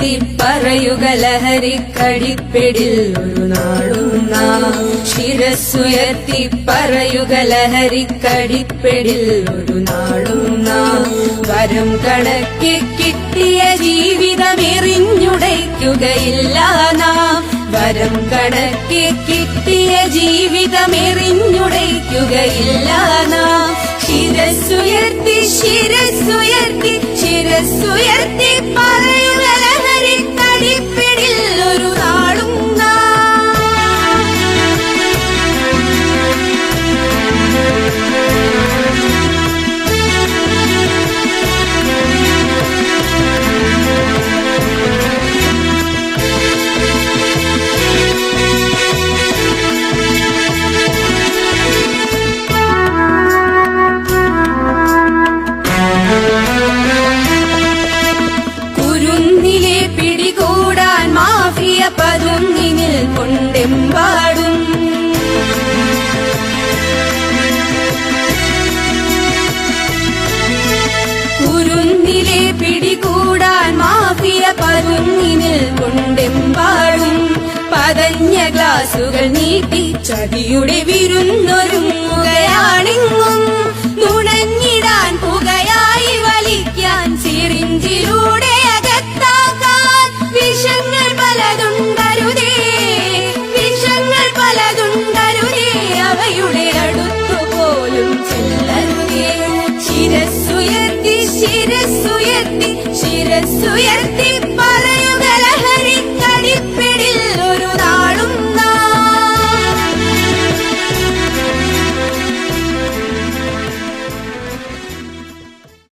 ശിരസ്സുയർത്തി പറയുക ലഹരിക്കടിപ്പിടിൽ ഒരു നാളും നാം. ശിരസ്സുയർത്തി പറയുക ലഹരിക്കടിപ്പിടിൽ ഒരു നാളും നാം. വരം കണക്കെ കിട്ടിയ ജീവിതമെറിഞ്ഞുടയ്ക്കുകയില്ല നാം. വരം കണക്കെ കിട്ടിയ ജീവിതമെറിഞ്ഞുടയ്ക്കുകയില്ല നാം. ശിരസ്സുയർത്തി ശിരസ്സുയർത്തി ശിരസ്സുയർത്തി പറയുക ലഹരിക്കടിപ്പിടിൽ ഒരു നാളും നാം. പതുങ്ങിനിൽ കൊണ്ടെമ്പാടും കുരുന്നിലെ പിടികൂടാൻ മാഫിയ പതുങ്ങിനിൽ കൊണ്ടെമ്പാടും. പതഞ്ഞ ഗ്ലാസുകൾ നീട്ടി ചതിയുടെ വിരുന്നൊരുങ്ങുകയാണെങ്ങും. നുണഞ്ഞിടാൻ പുകയായി വലിക്കാൻ സിറിഞ്ചിലൂടെ അകത്താക്കാൻ വിഷങ്ങൾ പലതുണ്ടരുതേ. വിഷങ്ങൾ പലതുണ്ടരുതേ. അവയുടെ അടുത്തുപോലും ചെല്ലരുതേ. ശിരസ്സുയർത്തി ശിരസ്സുയർത്തി ശിരസ്സുയർത്തി പറയൂ